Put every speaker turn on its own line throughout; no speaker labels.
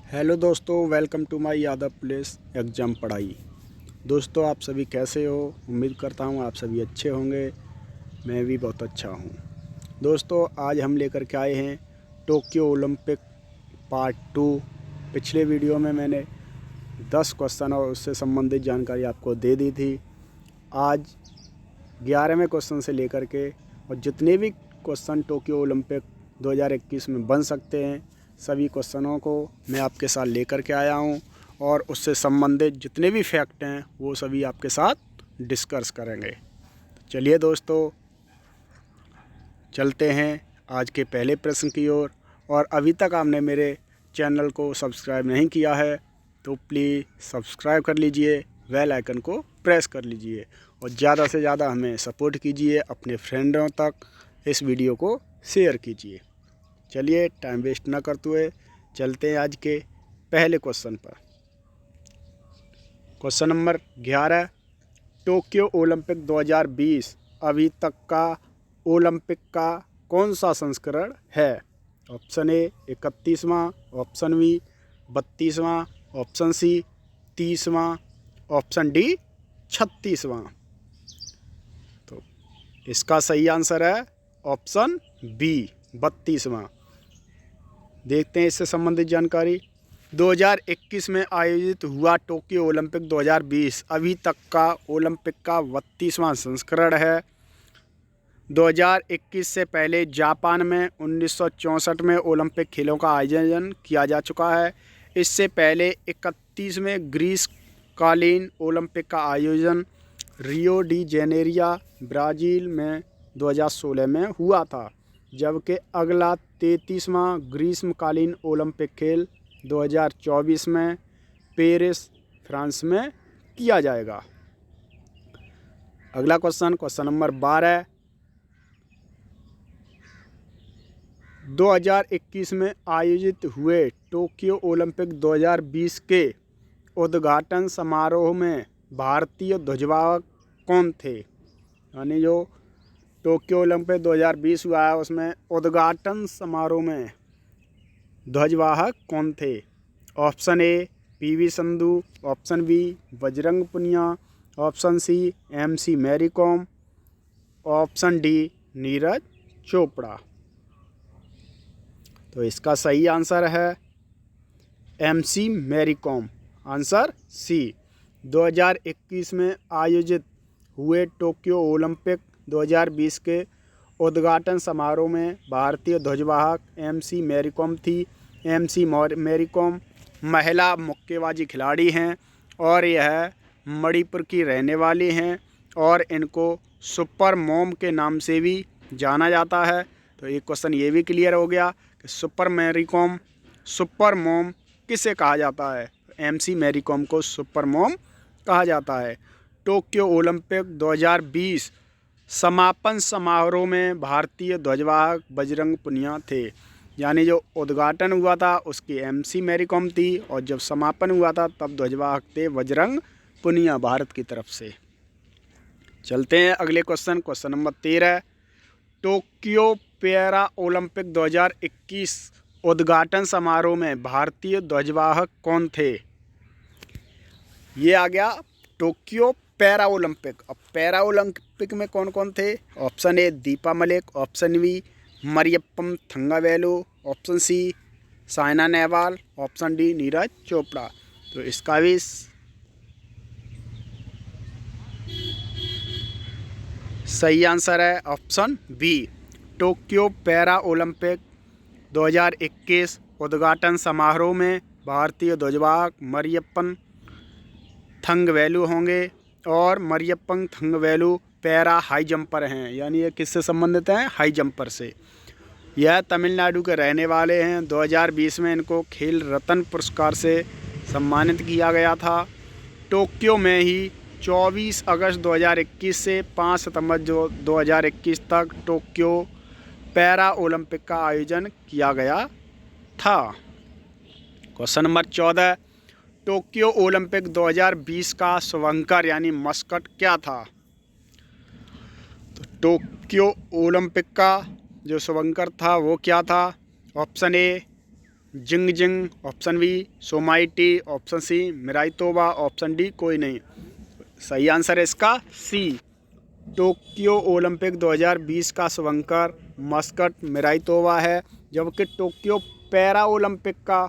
Hello दोस्तों, welcome to my Yadav place exam पढ़ाई। दोस्तों, आप सभी कैसे हो? उम्मीद करता हूँ आप सभी अच्छे होंगे। मैं भी बहुत अच्छा हूँ। दोस्तों, आज हम लेकर के आए हैं टोक्यो ओलंपिक पार्ट 2। पिछले वीडियो में मैंने 10 क्वेश्चन और उससे संबंधित जानकारी आपको दे दी थी। आज 11वें क्वेश्चन से लेकर के और जितने भी क्वेश्चन टोक्यो ओलंपिक 2021 में बन सकते हैं, सभी क्वेश्चनों को मैं आपके साथ लेकर के आया हूं और उससे संबंधित जितने भी फैक्ट हैं वो सभी आपके साथ डिस्कस करेंगे। चलिए दोस्तों, चलते हैं आज के पहले प्रश्न की ओर। और अभी तक आपने मेरे चैनल को सब्सक्राइब नहीं किया है तो प्लीज़ सब्सक्राइब कर लीजिए, बेल आइकन को प्रेस कर लीजिए और ज़्यादा से ज़्यादा हमें सपोर्ट कीजिए। अपने फ्रेंडों तक इस वीडियो को शेयर कीजिए। चलिए, टाइम वेस्ट ना करते हुए चलते हैं आज के पहले क्वेश्चन पर। क्वेश्चन नंबर 11, टोक्यो ओलंपिक 2020 अभी तक का ओलंपिक का कौन सा संस्करण है? ऑप्शन ए 31वां, ऑप्शन बी 32वां, ऑप्शन सी 30वां, ऑप्शन डी 36वां। तो इसका सही आंसर है ऑप्शन बी 32वां। देखते हैं इससे संबंधित जानकारी। 2021 में आयोजित हुआ टोक्यो ओलंपिक 2020 अभी तक का ओलंपिक का 32वां संस्करण है। 2021 से पहले जापान में 1964 में ओलंपिक खेलों का आयोजन किया जा चुका है। इससे पहले 31वें ग्रीष्मकालीन ओलंपिक का आयोजन रियो डी जेनेरिया ब्राज़ील में 2016 में हुआ था, जबकि अगला 33वां ग्रीष्मकालीन ओलंपिक खेल 2024 में पेरिस, फ्रांस में किया जाएगा। अगला क्वेश्चन नंबर 12, 2021 में आयोजित हुए टोक्यो ओलंपिक 2020 के उद्घाटन समारोह में भारतीय ध्वजवाहक कौन थे? यानी जो टोक्यो ओलंपिक 2020 हुआ है उसमें उद्घाटन समारोह में ध्वजवाहक कौन थे? Option A PV Sindhu, option B Bajrang Punia, option C MC Mary Kom, option D Neeraj Chopra. तो इसका सही आंसर है MC Mary Kom, answer C. 2021 में आयोजित हुए टोक्यो ओलंपिक 2020 के उद्घाटन समारोह में भारतीय ध्वजवाहक एमसी मैरी कॉम थी। एमसी मैरी कॉम महिला मुक्केबाजी खिलाड़ी हैं और यह मणिपुर की रहने वाली हैं और इनको सुपर मॉम के नाम से भी जाना जाता है। तो एक क्वेश्चन ये भी क्लियर हो गया कि सुपर मॉम किसे कहा जाता है? एमसी मैरी कॉम को सुपर मॉम कहा जाता है। टोक्यो ओलंपिक 2020 समापन समारोह में भारतीय ध्वजवाहक बजरंग पुनिया थे। यानी जो उद्घाटन हुआ था उसकी एमसी मैरी कॉम थी और जब समापन हुआ था तब ध्वजवाहक थे बजरंग पुनिया भारत की तरफ से। चलते हैं अगले question number 13, Tokyo para Olympic 2021 उद्घाटन समारोह में भारतीय ध्वजवाहक कौन थे? ये आ गया टोक्यो पैरा ओलंपिक। अब पैरा ओलंपिक में कौन कौन थे? Option A Deepa Malik, option B Mariyappan Thangavelu, option C Saina Nehwal, option D Neeraj Chopra. तो इसका भी सही आंसर है option B. Tokyo para Olympic 2021 उद्घाटन समारोह में भारतीय ध्वजवाहक मरियप्पन थंगवेलु होंगे और Mariyappan Thangavelu para high jumper हैं। यानी ये किससे संबंधित हैं? हाई जंपर से। यह तमिलनाडु के रहने वाले हैं। 2020 में इनको खेल रत्न पुरस्कार से सम्मानित किया गया था। टोक्यो में ही 24 अगस्त 2021 से 5 सितंबर 2021 तक टोक्यो पैरा ओलंपिक का आयोजन किया गया था। क्वेश्चन नंबर 14, टोक्यो ओलंपिक 2020 का शुभंकर यानी मस्कट क्या था? तो टोक्यो ओलंपिक का जो शुभंकर था वो क्या था? Option A Jing Jing, option B Someity, option C Miraitowa, option D कोई नहीं। सही आंसर है इसका सी। टोक्यो ओलंपिक 2020 का शुभंकर मस्कट मिराइतोवा है, जबकि टोक्यो पैरा ओलंपिक का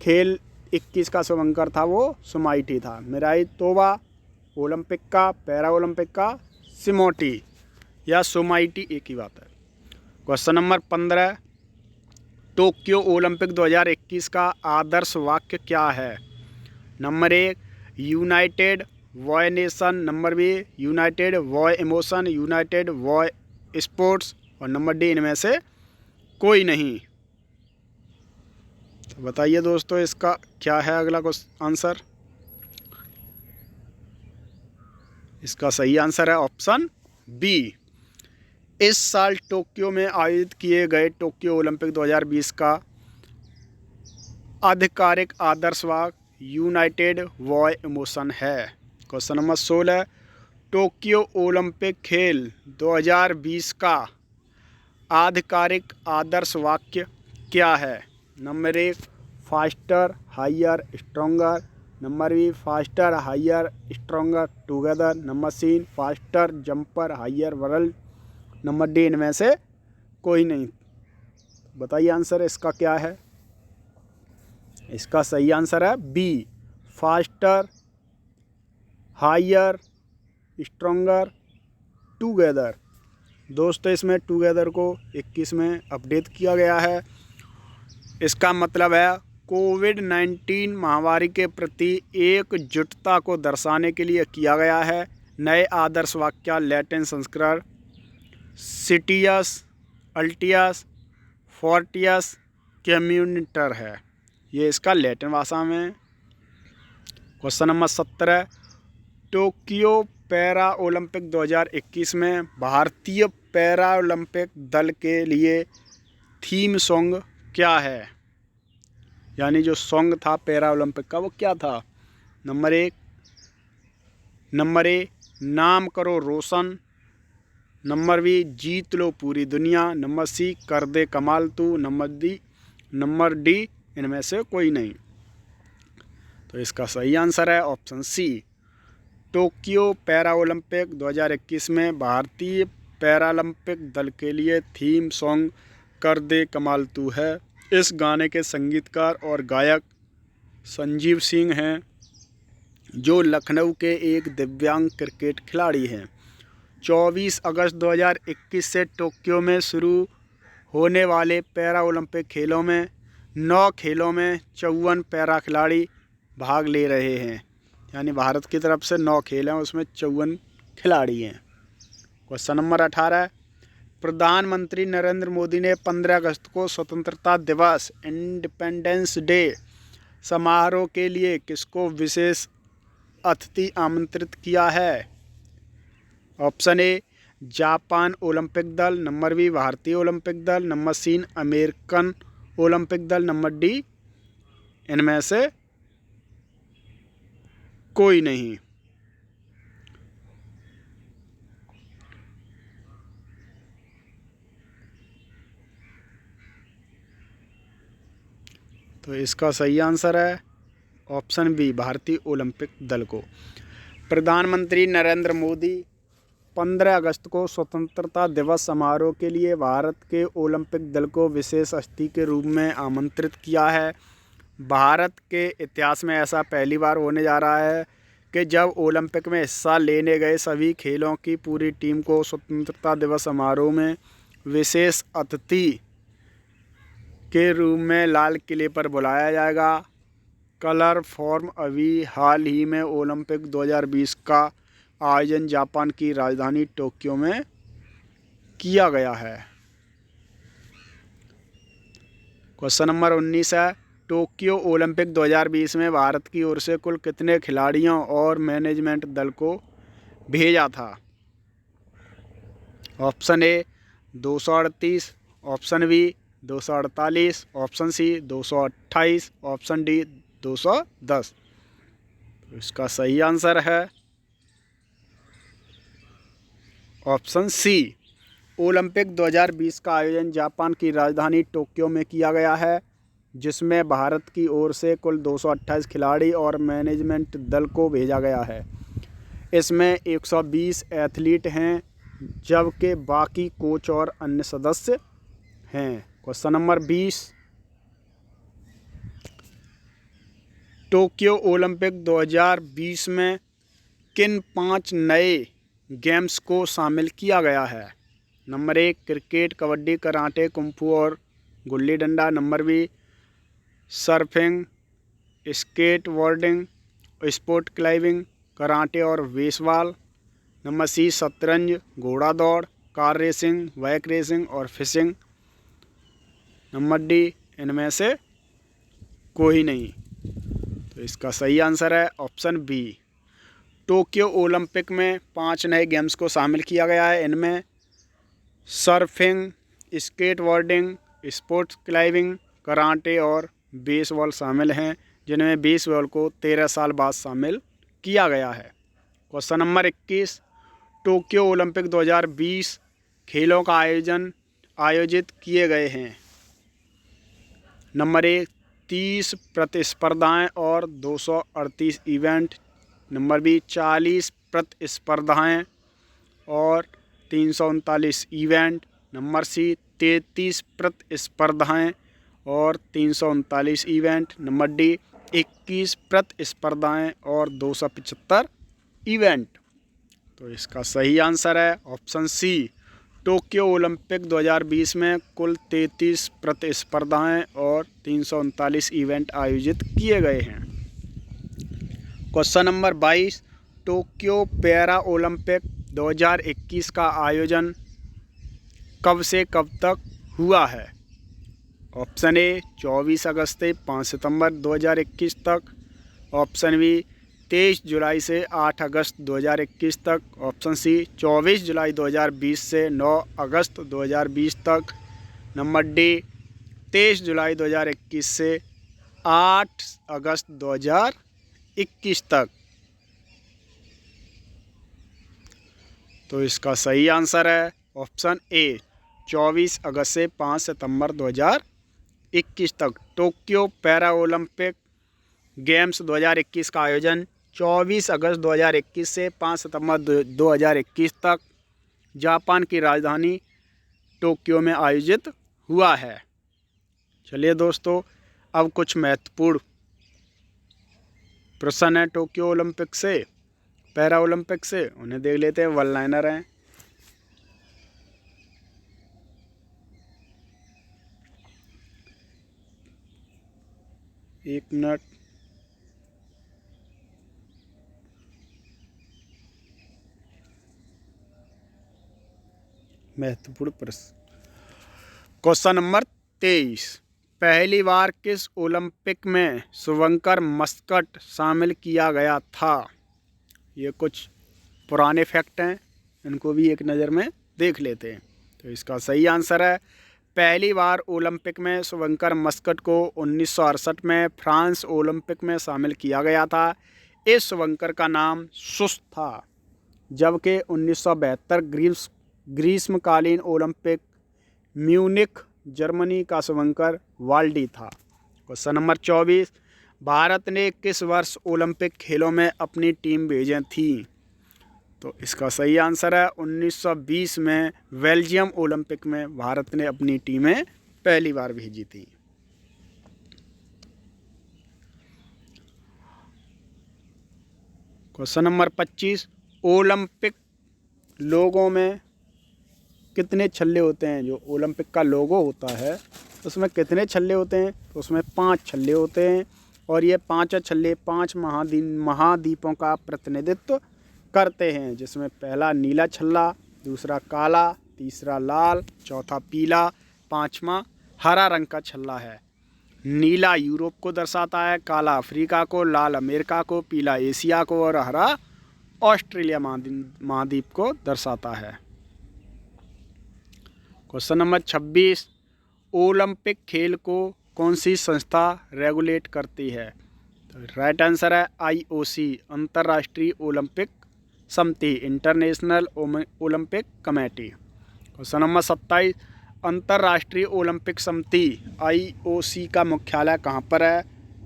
खेल 21 का शुभंकर था वो सोमाइटी था। मिराइतोवा ओलंपिक का, पैरा ओलंपिक का सिमोटी या सोमाइटी एक ही बात है। क्वेश्चन नंबर 15, टोक्यो ओलंपिक 2021 का आदर्श वाक्य क्या है? Number 1 united by nation, number B united by emotion, united by sports, और नंबर डी इनमें से कोई नहीं। तो बताइए दोस्तों इसका क्या है अगला आंसर। इसका सही आंसर है ऑप्शन बी। इस साल टोक्यो में आयोजित किए गए टोक्यो ओलंपिक 2020 का आधिकारिक आदर्श वाक्य यूनाइटेड वॉय इमोशन है। क्वेश्चन नंबर 16, टोक्यो ओलंपिक खेल 2020 का आधिकारिक आदर्श वाक्य क्या है? Number 1 faster higher stronger, number B faster higher stronger together, number C faster jumper higher world, number D इनमें से कोई नहीं। बताइए आंसर इसका क्या है। इसका सही आंसर है B faster higher stronger together. दोस्तों इसमें टुगेदर को 21 में अपडेट किया गया है। इसका मतलब है कोविड-19 महामारी के प्रति एकजुटता को दर्शाने के लिए किया गया है। नए आदर्श वाक्य लैटिन संस्करण सिटियस अल्टियस फोर्टियस कम्युनिटर है। ये इसका लैटिन भाषा में। Question number 17, Tokyo para Olympic 2021 में भारतीय पैरा ओलंपिक दल के लिए थीम सॉन्ग क्या है? यानी जो सॉन्ग था पैरा ओलंपिक का वो क्या था? नंबर ए नाम करो रोशन, नंबर बी जीत लो पूरी दुनिया, नंबर सी कर दे कमाल तू, नंबर डी इनमें से कोई नहीं। तो इसका सही आंसर है option C. Tokyo para Olympic 2021 में भारतीय पैरालंपिक दल के लिए थीम सॉन्ग कर दे कमाल तू है। इस गाने के संगीतकार और गायक संजीव सिंह हैं, जो लखनऊ के एक दिव्यांग क्रिकेट खिलाड़ी हैं। 24 अगस्त 2021 से टोक्यो में शुरू होने वाले पैरा ओलंपिक खेलों में 9 खेलों में 54 पैरा खिलाड़ी भाग ले रहे हैं। यानी भारत की तरफ से 9 खेल हैं, उसमें 54 खिलाड़ी हैं। क्वेश्चन नंबर 18, प्रधानमंत्री नरेंद्र मोदी ने 15 अगस्त को स्वतंत्रता दिवस इंडिपेंडेंस डे समारोह के लिए किसको विशेष अतिथि आमंत्रित किया है? ऑप्शन ए जापान ओलंपिक दल, नंबर बी भारतीय ओलंपिक दल, नंबर सी अमेरिकन ओलंपिक दल, नंबर डी इनमें से कोई नहीं। तो इसका सही आंसर है ऑप्शन बी भारतीय ओलंपिक दल को। प्रधानमंत्री नरेंद्र मोदी 15 अगस्त को स्वतंत्रता दिवस समारोह के लिए भारत के ओलंपिक दल को विशेष अतिथि के रूप में आमंत्रित किया है। भारत के इतिहास में ऐसा पहली बार होने जा रहा है कि जब ओलंपिक में हिस्सा लेने गए सभी खेलों की पूरी टीम को स्वतंत्रता दिवस समारोह में विशेष अतिथि के रूप में लाल किले पर बुलाया जाएगा। कलर फॉर्म अभी हाल ही में ओलंपिक 2020 का आयोजन जापान की राजधानी टोक्यो में किया गया है। क्वेश्चन नंबर 19 है, टोक्यो ओलंपिक 2020 में भारत की ओर से कुल कितने खिलाड़ियों और मैनेजमेंट दल को भेजा था? Option A 238, option B 248, option C 228, option D 210। इसका सही आंसर है ऑप्शन सी। ओलंपिक 2020 का आयोजन जापान की राजधानी टोक्यो में किया गया है। जिसमें भारत की ओर से कुल 228 खिलाड़ी और मैनेजमेंट दल को भेजा गया है। इसमें 120 एथलीट हैं, जबकि बाकी कोच और अन्य सदस्य हैं। क्वेश्चन नंबर 20, टोक्यो ओलंपिक 2020 में किन 5 नए गेम्स को शामिल किया गया है? Number 1 cricket, kabaddi, karate, kung fu और गुल्ली डंडा। Number B surfing, skateboarding, sport climbing, karate और बेसबॉल। नंबर सी शतरंज, घोड़ा दौड़, कार रेसिंग, बाइक रेसिंग और फिशिंग। नंबर डी इनमें से कोई नहीं। तो इसका सही आंसर है ऑप्शन बी। टोक्यो ओलंपिक में 5 नए गेम्स को शामिल किया गया है। इनमें surfing, skateboarding, sports climbing, karate और बेसबॉल शामिल हैं, जिनमें बेसबॉल को 13 साल बाद शामिल किया गया है। क्वेश्चन नंबर 21, टोक्यो ओलंपिक 2020 खेलों का आयोजित किए गए हैं। नंबर 1 30 प्रतिस्पर्धाएँ और 238 इवेंट। नंबर बी 40 प्रतिस्पर्धाएँ और 339 इवेंट। नंबर सी 33 प्रतिस्पर्धाएँ और 339 इवेंट। नंबर डी 21 प्रतिस्पर्धाएँ और 275 इवेंट। तो इसका सही आंसर है ऑप्शन सी। टोक्यो ओलंपिक 2020 में कुल 33 प्रतिस्पर्धाएँ और 339 इवेंट आयोजित किए गए हैं। Question number 22, Tokyo para Olympic 2021 का आयोजन कब से कब तक हुआ है? ऑप्शन ए 24 अगस्त से 5 सितंबर 2021 तक। ऑप्शन बी 23 जुलाई से 8 अगस्त 2021 तक। ऑप्शन सी 24 जुलाई 2020 से 9 अगस्त 2020 तक। नंबर डी 23 जुलाई 2021 से 8 अगस्त 2021 तक। तो इसका सही आंसर है ऑप्शन ए 24 अगस्त से 5 सितंबर 2021 तक। टोक्यो पैरा ओलंपिक गेम्स 2021 का आयोजन 24 अगस्त 2021 से 5 सितंबर 2021 तक जापान की राजधानी टोक्यो में आयोजित हुआ है। चलिए दोस्तों, अब कुछ महत्वपूर्ण प्रश्न है टोक्यो ओलंपिक से, पैरा ओलंपिक से, उन्हें देख लेते हैं। वन लाइनर हैं। एक मिनट। महत्वपूर्ण प्रश्न। क्वेश्चन नंबर 23, पहली बार किस ओलंपिक में शुभंकर मस्कट शामिल किया गया था? ये कुछ पुराने फैक्ट हैं, इनको भी एक नज़र में देख लेते हैं। तो इसका सही आंसर है पहली बार ओलंपिक में शुभंकर मस्कट को 1968 में फ्रांस ओलंपिक में शामिल किया गया था। इस शुभंकर का नाम सुस्त था, जबकि 1972 ग्रीष्मकालीन ओलंपिक म्यूनिख जर्मनी का शुभंकर वाल्डी था। क्वेश्चन नंबर 24, भारत ने किस वर्ष ओलंपिक खेलों में अपनी टीम भेजी थी? तो इसका सही आंसर है 1920 में बेल्जियम ओलंपिक में भारत ने अपनी टीमें पहली बार भेजी थी। क्वेश्चन नंबर 25, ओलंपिक लोगों में कितने छल्ले होते हैं? जो ओलंपिक का लोगो होता है उसमें कितने छल्ले होते हैं? तो उसमें 5 छल्ले होते हैं, और ये 5 छल्ले 5 महाद्वीपों का प्रतिनिधित्व करते हैं, जिसमें पहला नीला छल्ला, दूसरा काला, तीसरा लाल, चौथा पीला, 5वां हरा रंग का छल्ला है। नीला यूरोप को दर्शाता है, काला अफ्रीका को, लाल अमेरिका को, पीला एशिया को और हरा ऑस्ट्रेलिया महाद्वीप को दर्शाता है। क्वेश्चन नंबर 26, ओलंपिक खेल को कौन सी संस्था रेगुलेट करती है? तो राइट आंसर है IOC, अंतर्राष्ट्रीय ओलंपिक समिति, international Olympic committee. Question number 27, अंतर्राष्ट्रीय ओलंपिक समिति IOC का मुख्यालय कहाँ पर है?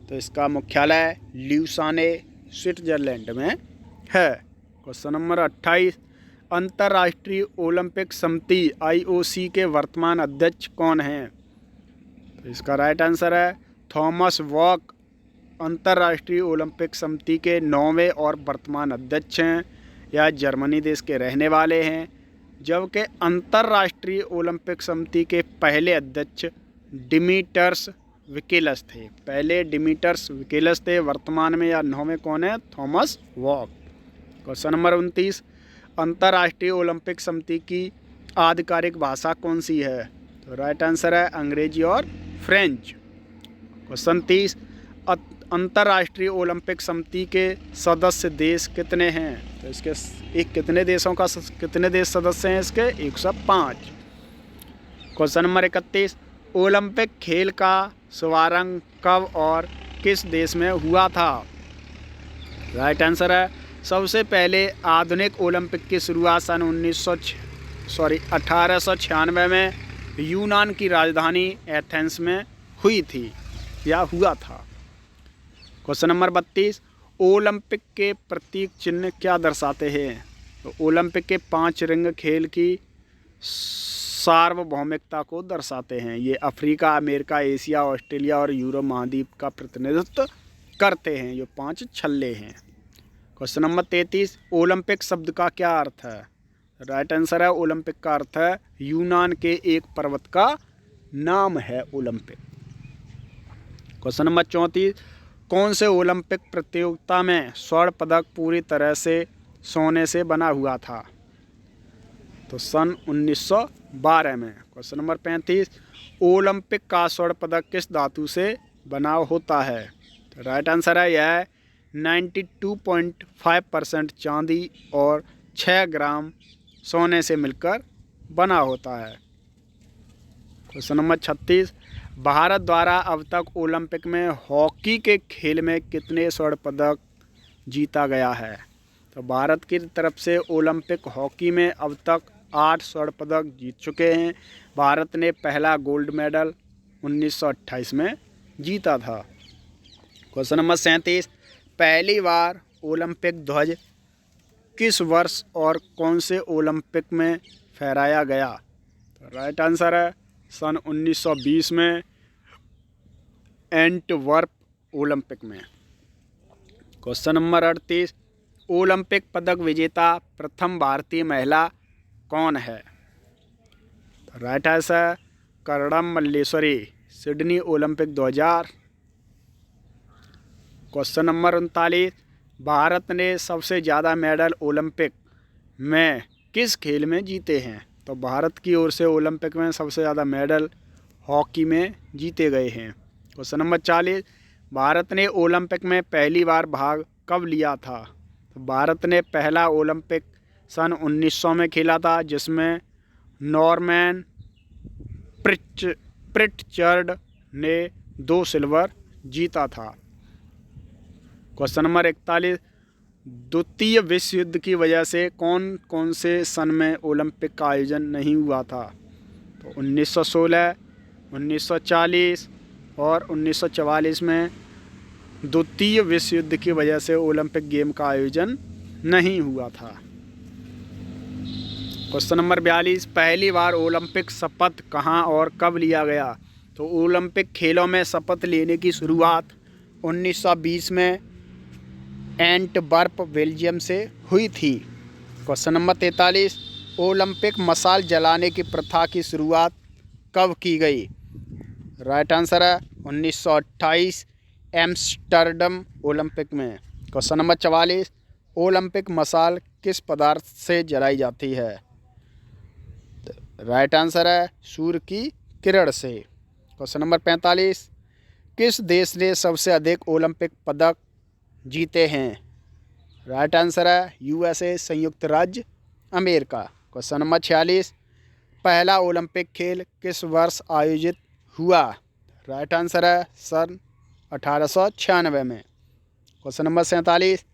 तो इसका मुख्यालय ल्यूसाने स्विट्जरलैंड में है। क्वेश्चन नंबर 28, अंतर्राष्ट्रीय ओलंपिक समिति IOC के वर्तमान अध्यक्ष कौन हैं? तो इसका राइट आंसर है थॉमस बॉक अंतर्राष्ट्रीय ओलंपिक समिति के 9वें और वर्तमान अध्यक्ष हैं। यह जर्मनी देश के रहने वाले हैं, जबकि अंतर्राष्ट्रीय ओलंपिक समिति के पहले अध्यक्ष डिमिटर्स विकेलस थे। पहले डिमिटर्स विकेलस थे, वर्तमान में या 9वें कौन है? थॉमस बॉक। क्वेश्चन नंबर 29, अंतर्राष्ट्रीय ओलंपिक समिति की आधिकारिक भाषा कौन सी है? तो राइट आंसर है अंग्रेजी और फ्रेंच। क्वेश्चन 30, अंतर्राष्ट्रीय ओलंपिक समिति के सदस्य देश कितने हैं? तो इसके कितने देश सदस्य हैं इसके? 105। क्वेश्चन नंबर 31, ओलंपिक खेल का शुभारंभ कब और किस देश में हुआ था? राइट आंसर है सबसे पहले आधुनिक ओलंपिक की शुरुआत सन 1896 में यूनान की राजधानी एथेंस में हुई थी या हुआ था। क्वेश्चन नंबर 32, ओलंपिक के प्रतीक चिन्ह क्या दर्शाते हैं? तो ओलंपिक के 5 रंग खेल की सार्वभौमिकता को दर्शाते हैं। ये अफ्रीका, अमेरिका, एशिया, ऑस्ट्रेलिया और यूरोप महाद्वीप का प्रतिनिधित्व करते हैं। ये 5 छल्ले हैं। क्वेश्चन नंबर 33, ओलंपिक शब्द का क्या अर्थ है? राइट आंसर है ओलंपिक का अर्थ है यूनान के एक पर्वत का नाम है ओलंपिक। क्वेश्चन नंबर 34, कौन से ओलंपिक प्रतियोगिता में स्वर्ण पदक पूरी तरह से सोने से बना हुआ था? तो सन 1912 में। क्वेश्चन नंबर 35, ओलंपिक का स्वर्ण पदक किस धातु से बना होता है? तो राइट आंसर है यह 92.5% चांदी और 6 ग्राम सोने से मिलकर बना होता है। क्वेश्चन नंबर 36, भारत द्वारा अब तक ओलंपिक में हॉकी के खेल में कितने स्वर्ण पदक जीता गया है? तो भारत की तरफ से ओलंपिक हॉकी में अब तक 8 स्वर्ण पदक जीत चुके हैं। भारत ने पहला गोल्ड मेडल 1928 में जीता था। क्वेश्चन नंबर 37, पहली बार ओलंपिक ध्वज किस वर्ष और कौन से ओलंपिक में फहराया गया? तो राइट आंसर है सन 1920 में एंटवर्प ओलंपिक में। क्वेश्चन नंबर 38, ओलंपिक पदक विजेता प्रथम भारतीय महिला कौन है? तो right answer Karnam Malleswari, Sydney Olympic 2000। Question number 39, Bharat ने सबसे ज़्यादा मेडल ओलंपिक में किस खेल में जीते हैं? तो भारत की ओर से ओलंपिक में सबसे ज़्यादा मेडल हॉकी में जीते गए हैं। क्वेश्चन नंबर 40, भारत ने ओलंपिक में पहली बार भाग कब लिया था? तो भारत ने पहला ओलंपिक सन 1900 में खेला था, जिसमें नॉर्मैन प्रिटचर्ड ने 2 सिल्वर जीता था। क्वेश्चन नंबर 41, द्वितीय विश्व युद्ध की वजह से कौन कौन से सन में ओलंपिक का आयोजन नहीं हुआ था? तो 1916, 1940 और 1944 में द्वितीय विश्व युद्ध की वजह से ओलंपिक गेम का आयोजन नहीं हुआ था। क्वेश्चन नंबर 42, पहली बार ओलंपिक शपथ कहाँ और कब लिया गया? तो ओलंपिक खेलों में शपथ लेने की शुरुआत 1920 में एंटवर्प बेल्जियम से हुई थी। क्वेश्चन नंबर 43, ओलंपिक मशाल जलाने की प्रथा की शुरुआत कब की गई? राइट आंसर है 1928 एम्स्टर्डम ओलंपिक में। क्वेश्चन नंबर 44, ओलंपिक मशाल किस पदार्थ से जलाई जाती है? राइट आंसर है सूर्य की किरण से। क्वेश्चन नंबर 45, किस देश ने सबसे अधिक ओलंपिक पदक जीते हैं? राइट आंसर है USA, संयुक्त राज्य अमेरिका। क्वेश्चन नंबर 46, पहला ओलंपिक खेल किस वर्ष आयोजित हुआ? राइट आंसर है सन 1896 में। क्वेश्चन नंबर 47,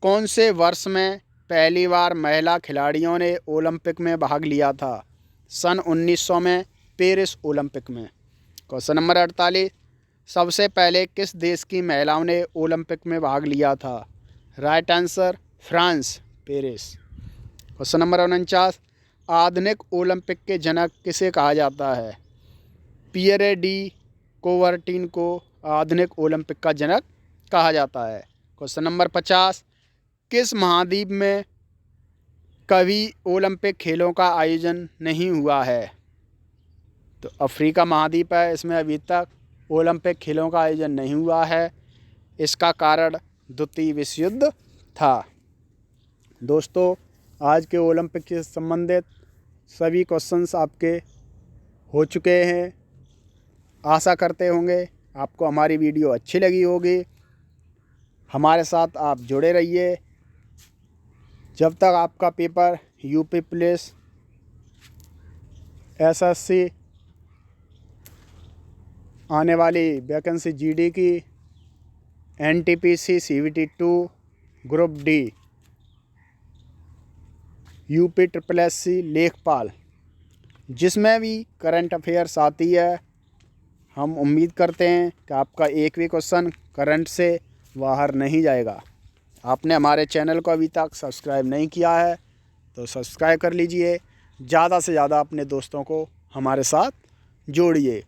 कौन से वर्ष में पहली बार महिला खिलाड़ियों ने ओलंपिक में भाग लिया था? सन 1900 में, पेरिस ओलंपिक में। क्वेश्चन नंबर 48, सबसे पहले किस देश की महिलाओं ने ओलंपिक में भाग लिया था? Right answer France, Paris. Question number 49, आधुनिक ओलंपिक के जनक किसे कहा जाता है? पियरे डी कोवर्टिन को आधुनिक ओलंपिक का जनक कहा जाता है। क्वेश्चन नंबर 50, किस महाद्वीप में कभी ओलंपिक खेलों का आयोजन नहीं हुआ है? तो अफ्रीका महाद्वीप है, इसमें अभी तक ओलंपिक खेलों का आयोजन नहीं हुआ है। इसका कारण द्वितीय विश्व युद्ध था। दोस्तों, आज के ओलंपिक से संबंधित सभी क्वेश्चंस आपके हो चुके हैं। आशा करते होंगे आपको हमारी वीडियो अच्छी लगी होगी। हमारे साथ आप जुड़े रहिए। जब तक आपका पेपर यूपी पुलिस, एसएससी, आने वाली वैकेंसी जीडी की, NTPC, CVT 2, group D, UP SSSC, लेखपाल, जिसमें भी करंट अफेयर्स आती है, हम उम्मीद करते हैं कि आपका एक भी क्वेश्चन करंट से बाहर नहीं जाएगा। आपने हमारे चैनल को अभी तक सब्सक्राइब नहीं किया है तो सब्सक्राइब कर लीजिए। ज़्यादा से ज़्यादा अपने दोस्तों को हमारे साथ जोड़िए।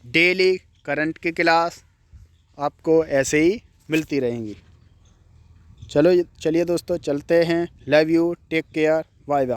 डेली करंट की क्लास आपको ऐसे ही मिलती रहेंगी। चलिए दोस्तों, चलते हैं। Love you, take care, bye bye.